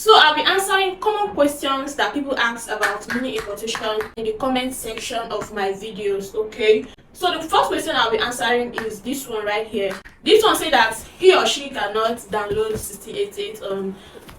So I'll be answering common questions that people ask about mini importation in the comment section of my videos, okay? So the first question I'll be answering is this one right here. This one say that he or she cannot download 1688 on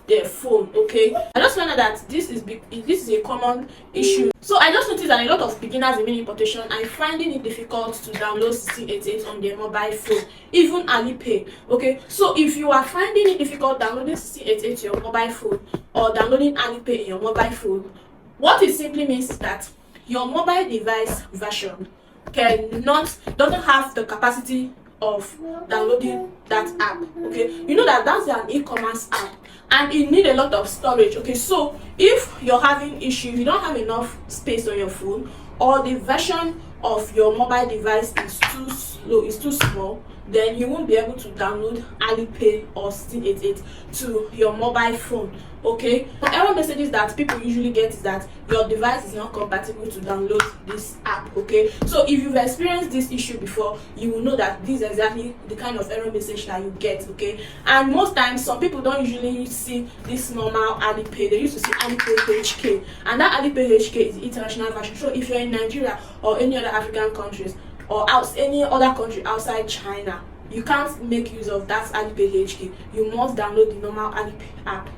their phone, okay? I just found out that this is a common issue. So I just noticed that a lot of beginners in mini importation are finding it difficult to download 1688 on their mobile phone, even Alipay, okay? So if you are finding it difficult downloading 1688 to your mobile phone or downloading Alipay in your mobile phone, what it simply means is that your mobile device version doesn't have the capacity of downloading that app, okay? You know that that's an e-commerce app and it need a lot of storage, okay? So if you're having issue, you don't have enough space on your phone, or the version of your mobile device is too slow, is too small, then you won't be able to download Alipay or 1688 to your mobile phone, okay? The error messages that people usually get is that your device is not compatible to download this app, okay? So if you've experienced this issue before, you will know that this is exactly the kind of error message that you get, okay? And most times some people don't usually see this normal Alipay. They used to see Alipay HK, and that Alipay HK is the international version. So if you're in Nigeria or any other African countries or any other country outside China, you can't make use of that Alipay HK. You must download the normal Alipay app,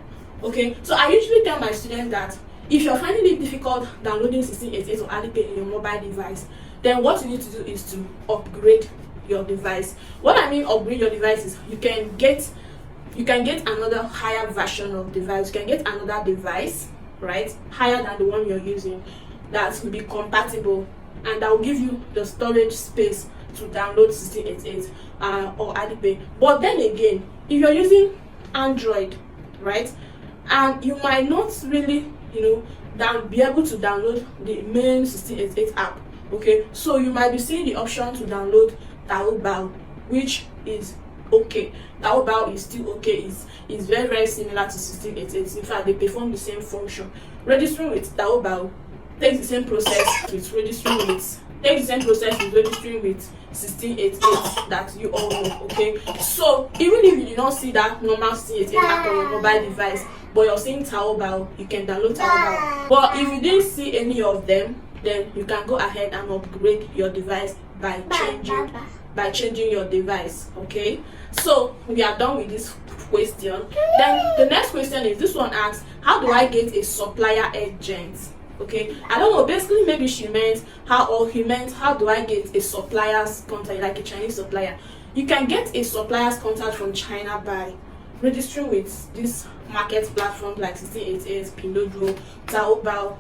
okay? So I usually tell my students that if you're finding it difficult downloading 1688 or Alipay in your mobile device, then what you need to do is to upgrade your device. What I mean upgrade your device is you can get another higher version of device. You can get another device, right, higher than the one you're using, that will be compatible and that will give you the storage space to download 1688 or Alipay. But then again, if you're using Android, right, and you might not really, be able to download the main 1688 app, okay, so you might be seeing the option to download Taobao, which is okay. Taobao is still okay. It's very, very similar to 1688. In fact, they perform the same function. Registering with Taobao takes the same process with registering with 1688 that you all know, okay? So even if you do not see that normal 1688 app on your mobile device, but you're seeing Taobao, you can download Taobao. But if you didn't see any of them, then you can go ahead and upgrade your device by changing your device, okay? So we are done with this question. Then the next question is, this one asks, how do I get a supplier agent? Okay, I don't know, basically maybe he meant how do I get a supplier's contact, like a Chinese supplier. You can get a supplier's contact from China by registering with this market platform like 1688, Pinduoduo, Taobao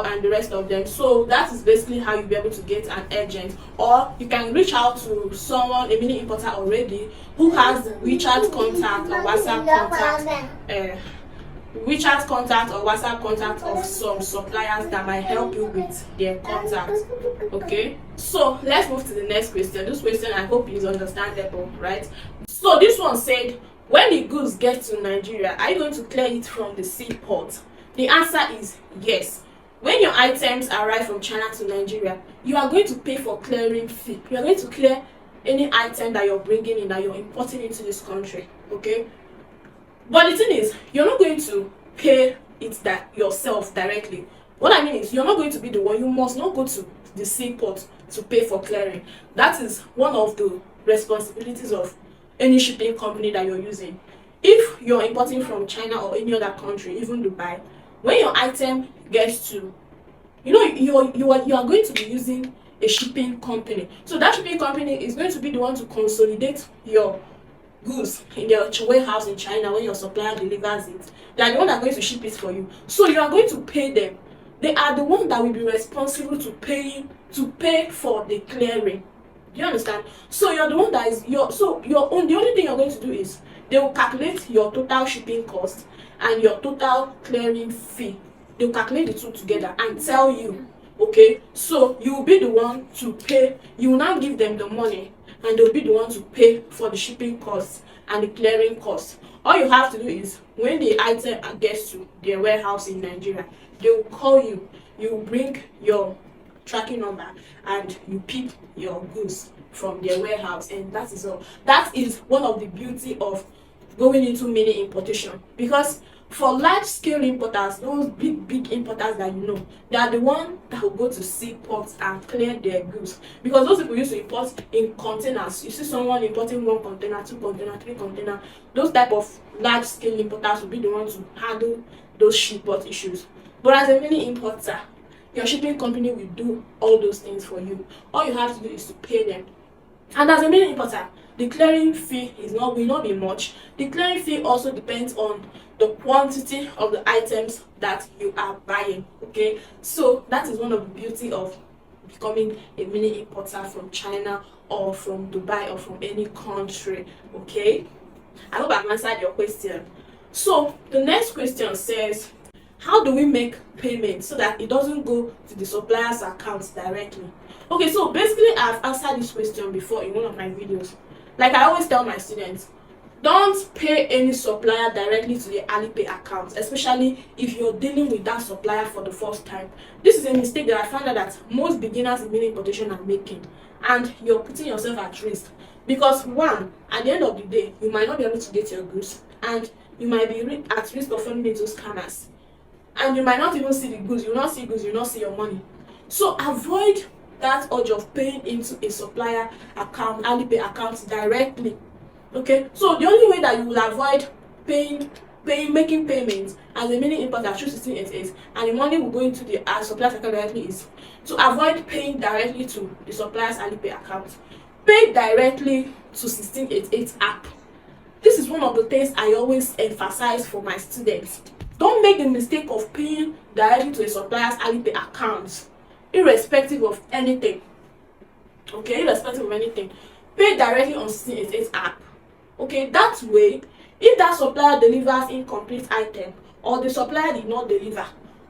and the rest of them. So that is basically how you'll be able to get an agent. Or you can reach out to someone, a mini importer already, who has WeChat contact or WhatsApp contact of some suppliers that might help you with their contact, okay? So let's move to the next question. This question I hope is understandable, right? So this one said, when the goods get to Nigeria, are you going to clear it from the seaport? The answer is yes. When your items arrive from China to Nigeria, you are going to pay for clearing fee. You are going to clear any item that you're bringing in, that you're importing into this country, okay? But the thing is, you're not going to pay it yourself directly. What I mean is, you're not going to be the one. You must not go to the seaport to pay for clearing. That is one of the responsibilities of any shipping company that you're using. If you're importing from China or any other country, even Dubai, when your item gets to, you are going to be using a shipping company. So that shipping company is going to be the one to consolidate your goods in their warehouse in China. When your supplier delivers it, they are the one that are going to ship it for you. So you are going to pay them. They are the one that will be responsible to pay for the clearing. Do you understand? So you're the one that is the only thing you're going to do is they will calculate your total shipping cost and your total clearing fee. They'll calculate the two together and tell you, okay? So you will be the one to pay. You will now give them the money, and they'll be the one to pay for the shipping costs and the clearing costs. All you have to do is, when the item gets to their warehouse in Nigeria, they will call you. You bring your tracking number and you pick your goods from their warehouse, and that is all. That is one of the beauty of going into mini importation, because for large scale importers, those big importers that you know, they are the one that will go to seaports and clear their goods, because those people used to import in containers. You see someone importing 1 container, 2 container, 3 container. Those type of large scale importers will be the ones to handle those shipment issues. But as a mini importer, your shipping company will do all those things for you. All you have to do is to pay them. And as a mini importer, the clearing fee will not be much. The clearing fee also depends on the quantity of the items that you are buying. Okay, so that is one of the beauty of becoming a mini importer from China or from Dubai or from any country. Okay, I hope I've answered your question. So the next question says, how do we make payment so that it doesn't go to the supplier's account directly? Okay, so basically I've answered this question before in one of my videos. Like I always tell my students, don't pay any supplier directly to the Alipay account, especially if you're dealing with that supplier for the first time. This is a mistake that I found out that most beginners in mini importation are making, and you're putting yourself at risk. Because one, at the end of the day, you might not be able to get your goods, and you might be at risk of falling into scammers. And you might not even see the goods, you will not see goods, you will not see your money. So avoid that urge of paying into a supplier account, Alipay account directly. Okay, so the only way that you will avoid making payments as a mini importer through 1688 and the money will go into the supplier's account directly is to avoid paying directly to the supplier's Alipay account. Pay directly to 1688 app. This is one of the things I always emphasize for my students. Don't make the mistake of paying directly to a supplier's Alipay account, irrespective of anything. Okay, irrespective of anything. Pay directly on 1688 app. Okay, that way, if that supplier delivers incomplete item, or the supplier did not deliver,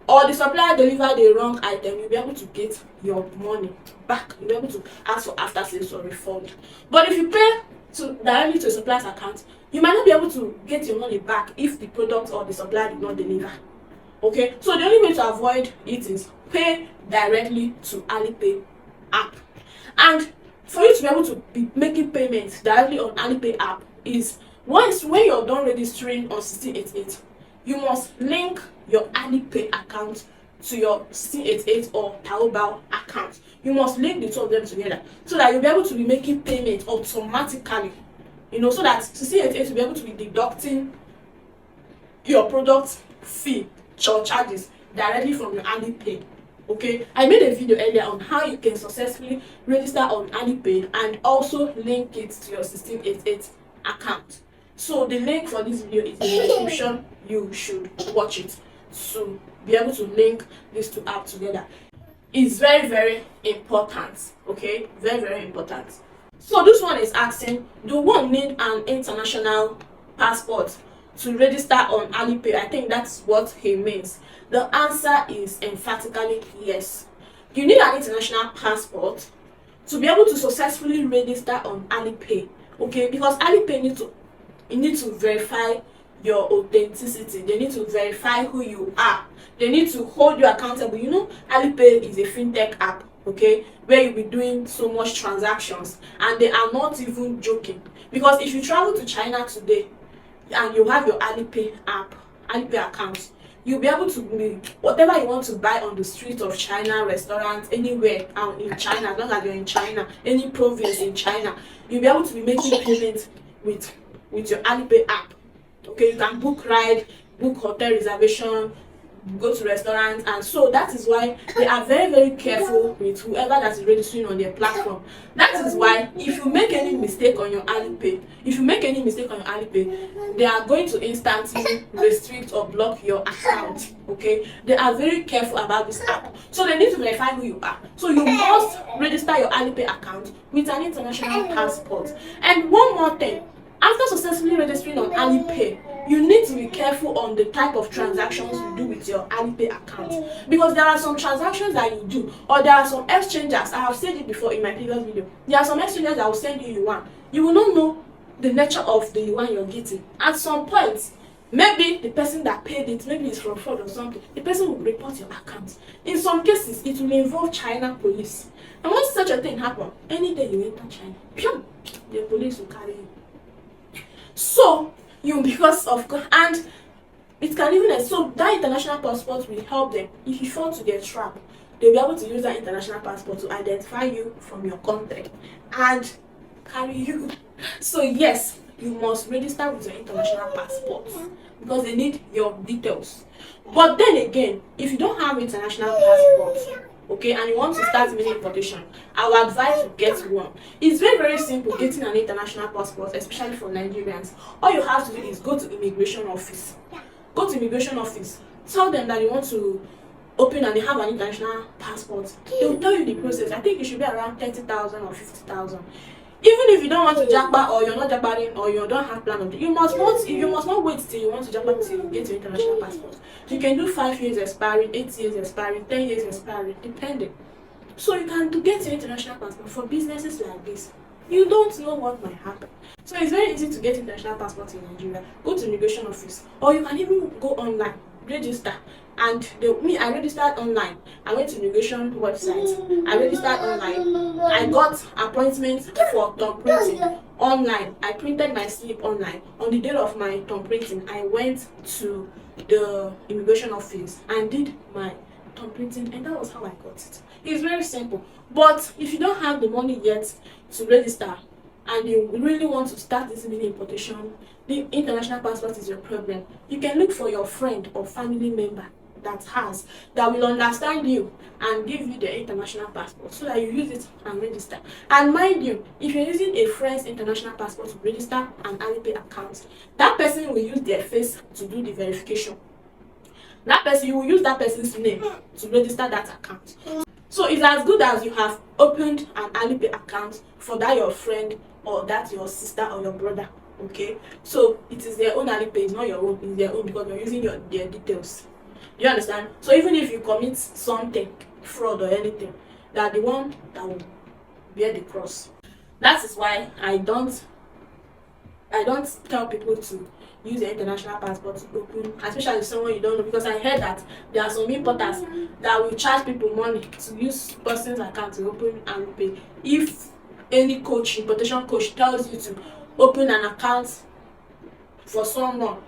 or the supplier delivered the wrong item, you'll be able to get your money back. You'll be able to ask for after sales or refund. But if you pay directly to a supplier's account, you might not be able to get your money back if the product or the supplier did not deliver. Okay, so the only way to avoid it is pay directly to Alipay app. And for you to be able to be making payments directly on Alipay app is when you're done registering on 1688, you must link your Alipay account to your 1688 or Taobao account. You must link the two of them together so that you'll be able to be making payments automatically. You know, so that 1688 will be able to be deducting your product fee or charges directly from your Alipay. Okay, I made a video earlier on how you can successfully register on Alipay and also link it to your 1688 account. So the link for this video is in the description. You should watch it to be able to link these two apps together. It's very important. Okay, very important. So this one is asking, do one need an international passport to register on Alipay? I think that's what he means. The answer is emphatically yes. You need an international passport to be able to successfully register on Alipay. Okay, because Alipay need to verify your authenticity. They need to verify who you are. They need to hold you accountable. You know, Alipay is a fintech app, okay, where you'll be doing so much transactions, and they are not even joking. Because if you travel to China today and you have your Alipay app, Alipay account, you'll be able to be whatever you want to buy on the street of China, restaurants, anywhere in China, as long as you're in China, any province in China, you'll be able to be making payments with your Alipay app. Okay, you can book ride, book hotel reservation, go to restaurants, and so that is why they are very careful with whoever that is registering on their platform. That is why if you make any mistake on your Alipay, they are going to instantly restrict or block your account. Okay, they are very careful about this app, so they need to verify who you are. So you must register your Alipay account with an international passport. And one more thing, after successfully registering on Alipay, you need to be careful on the type of transactions you do with your Alipay account, because there are some transactions that you do, or there are some exchanges. I have said it before in my previous video. There are some exchanges that will send you yuan. You will not know the nature of the yuan you're getting. At some point, maybe the person that paid it, maybe it's from fraud or something, the person will report your account. In some cases, it will involve China police. And once such a thing happens, any day you enter China, the police will carry you. So you because of, and it can even, so that international passport will help them. If you fall to their trap, they'll be able to use that international passport to identify you from your country and carry you. So yes, you must register with your international passport because they need your details. But then again, if you don't have international passport, okay, and you want to start mini importation, I will advise you get one. It's very simple getting an international passport, especially for Nigerians. All you have to do is go to immigration office. Go to immigration office, tell them that you want to open and they have an international passport. They will tell you the process. I think it should be around 30,000 or 50,000. Even if you don't want to jackpot, or you're not jackpotting, or you don't have plan of it, you must not wait till you want to jackpot till you get your international passport. You can do 5 years expiring, 8 years expiring, 10 years expiring, depending. So you can get your international passport for businesses like this. You don't know what might happen. So it's very easy to get international passport in Nigeria. Go to immigration office, or you can even go online, register. And I registered online. I went to immigration website. I registered online. I got appointments for thumb printing online. I printed my slip online. On the day of my thumb printing, I went to the immigration office and did my thumb printing, and that was how I got it. It's very simple. But if you don't have the money yet to register and you really want to start this mini importation, the international passport is your problem. You can look for your friend or family member that will understand you and give you the international passport so that you use it and register. And mind you, if you're using a friend's international passport to register an Alipay account, that person will use their face to do the verification. You will use that person's name to register that account. So it's as good as you have opened an Alipay account for that your friend or that your sister or your brother. Okay, so it is their own Alipay, it's not your own, it's their own, because you're using their details. Do you understand? So even if you commit something, fraud or anything, that the one that will bear the cross. That is why I don't tell people to use an international passport to open, especially someone you don't know, because I heard that there are some importers that will charge people money to use person's account to open and pay. If any importation coach tells you to open an account for someone,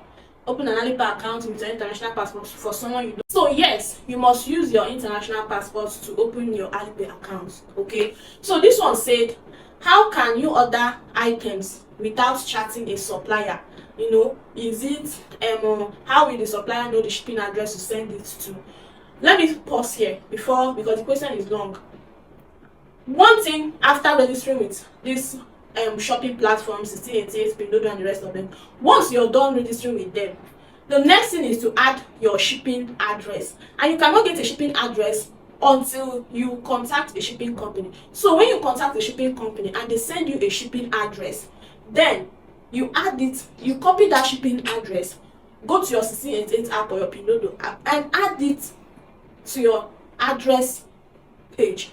open an Alipay account with your international passport for someone you don't. So yes, you must use your international passport to open your Alipay account. Okay, so this one said, how can you order items without chatting a supplier? You know, is it how will the supplier know the shipping address to send it to? Let me pause here because the question is long. One thing, after registering with this shopping platforms, 1688, Pindodo and the rest of them, once you're done registering with them, the next thing is to add your shipping address, and you cannot get a shipping address until you contact a shipping company. So when you contact the shipping company and they send you a shipping address, then you add it, you copy that shipping address, go to your 1688 app or your Pindodo app and add it to your address page.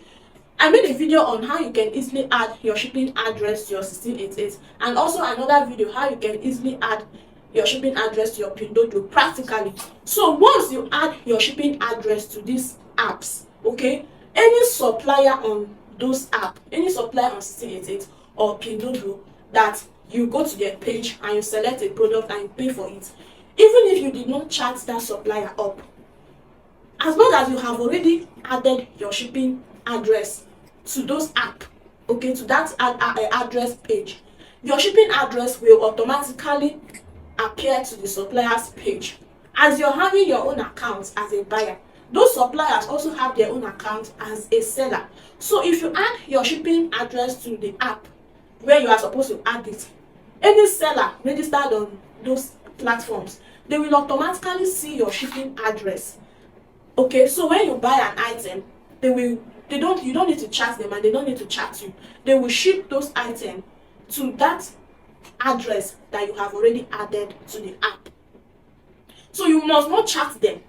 I made a video on how you can easily add your shipping address to your 1688, and also another video how you can easily add your shipping address to your Pindodo practically. So once you add your shipping address to these apps, okay, any supplier on those apps, any supplier on 1688 or Pindodo, that you go to their page and you select a product and you pay for it, even if you did not chat that supplier up, as long as you have already added your shipping address to those apps, okay, to that address page, your shipping address will automatically appear to the supplier's page. As you're having your own account as a buyer, those suppliers also have their own account as a seller. So if you add your shipping address to the app where you are supposed to add it, any seller registered on those platforms, they will automatically see your shipping address. Okay, so when you buy an item, you don't need to chat them and they don't need to chat you. They will ship those items to that address that you have already added to the app. So you must not chat them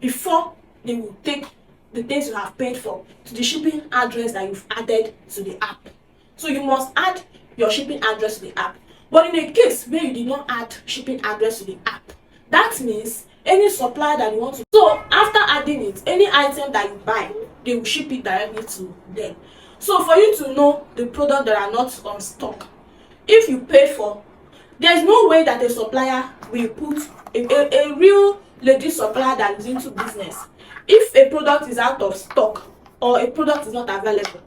before they will take the things you have paid for to the shipping address that you've added to the app. So you must add your shipping address to the app. But in a case where you did not add shipping address to the app, that means any supplier that you want to, so after adding it, any item that you buy, they will ship it directly to them. So for you to know the product that are not on stock, if you pay for There's no way that a supplier will put a real legit supplier that is into business. If a product is out of stock or a product is not available,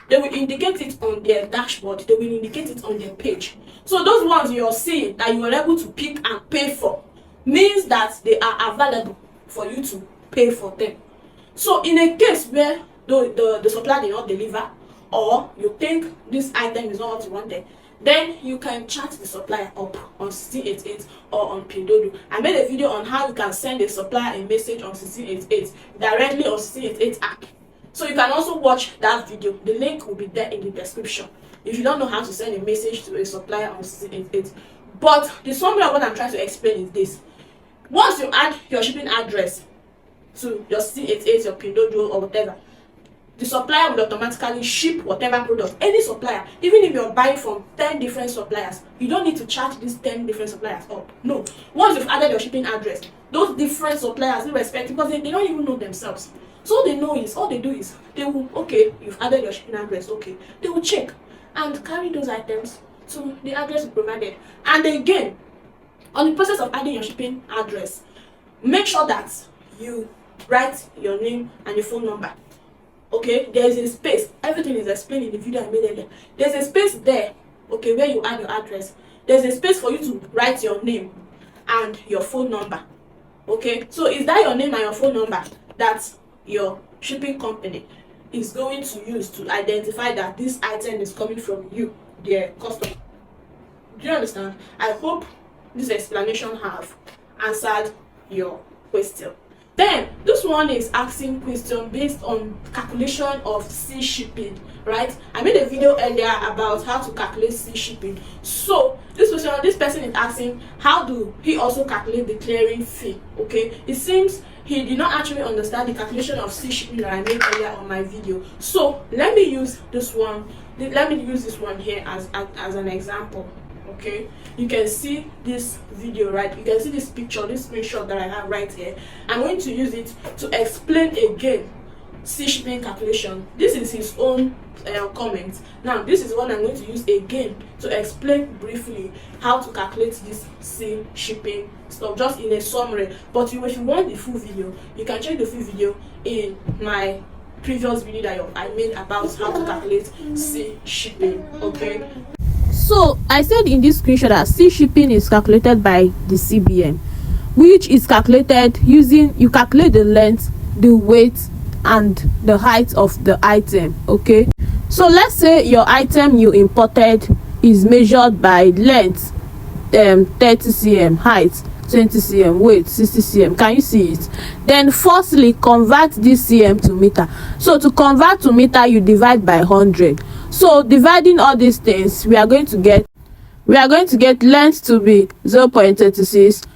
they will indicate it on their dashboard, they will indicate it on their page. So those ones you're seeing that you are able to pick and pay for means that they are available for you to pay for them. So in a case where the supplier did not deliver, or you think this item is not what you wanted, then you can chat the supplier up on 1688 or on Pindodo. I made a video on how you can send a supplier a message on 1688 directly on 1688 app. So you can also watch that video. The link will be there in the description if you don't know how to send a message to a supplier on 1688. But the summary of what I'm trying to explain is this. Once you add your shipping address to your 1688, your Pindodo or whatever, the supplier will automatically ship whatever product. Any supplier, even if you're buying from 10 different suppliers, you don't need to charge these 10 different suppliers up. No. Once you've added your shipping address, those different suppliers, irrespective, because they don't even know themselves. So all they know is, all they do is, they will, okay, you've added your shipping address, okay, they will check and carry those items to the address you provided. And again, on the process of adding your shipping address, make sure that you write your name and your phone number. Okay, there is a space. Everything is explained in the video I made earlier. There's a space there, okay, where you add your address. There's a space for you to write your name and your phone number. Okay, so is that your name and your phone number that your shipping company is going to use to identify that this item is coming from you, their customer? Do you understand? I hope this explanation have answered your question. Then this one is asking question based on calculation of sea shipping, right? I made a video earlier about how to calculate sea shipping. So this question, this person is asking how do he also calculate the clearing fee. Okay, it seems he did not actually understand the calculation of sea shipping that I made earlier on my video. So let me use this one. Let me use this one here as an example. Okay, you can see this video, right? You can see this picture, this screenshot that I have right here. I'm going to use it to explain again sea shipping calculation. This is his own comment. Now this is what I'm going to use again to explain briefly how to calculate this sea shipping stuff, just in a summary. But if you want the full video, you can check the full video in my previous video that I made about how to calculate sea shipping. Okay, so I said in this screenshot that sea shipping is calculated by the CBM, which is calculated using, you calculate the length, the weight and the height of the item. Okay, so let's say your item you imported is measured by length 30 cm, height 20 cm, weight 60 cm. Can you see it? Then firstly convert this cm to meter. So to convert to meter, you divide by 100. So dividing all these things, we are going to get length to be 0.36,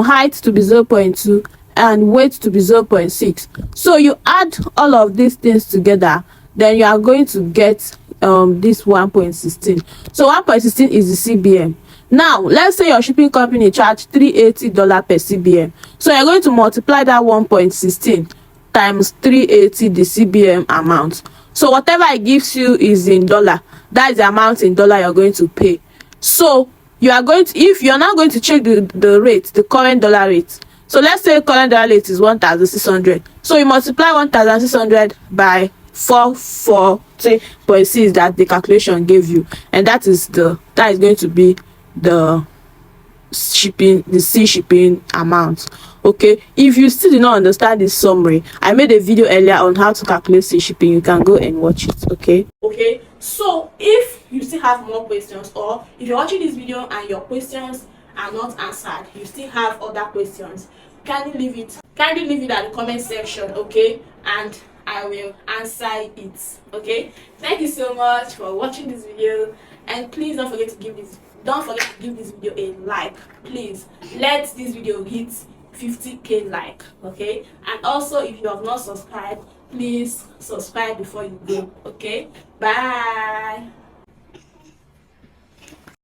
height to be 0.2 and weight to be 0.6. So you add all of these things together, then you are going to get this 1.16. So 1.16 is the CBM. Now let's say your shipping company charge $380 per CBM. So you're going to multiply that 1.16 times 380, the CBM amount. So whatever it gives you is in dollar. That is the amount in dollar you're going to pay. So you are going to, if you're not going to check the rate, the current dollar rate. So let's say current dollar rate is 1,600. So you multiply 1,600 by 440.6 that the calculation gave you, and that is going to be the sea shipping amount. Okay, if you still do not understand this summary, I made a video earlier on how to calculate sea shipping. You can go and watch it. Okay, so if you still have more questions, or if you're watching this video and your questions are not answered, you still have other questions, kindly leave it at the comment section. Okay, and I will answer it. Okay, thank you so much for watching this video, and please don't forget to give this video a like. Please let this video hit 50k like. Okay, and also if you have not subscribed, please subscribe before you go. Okay, bye.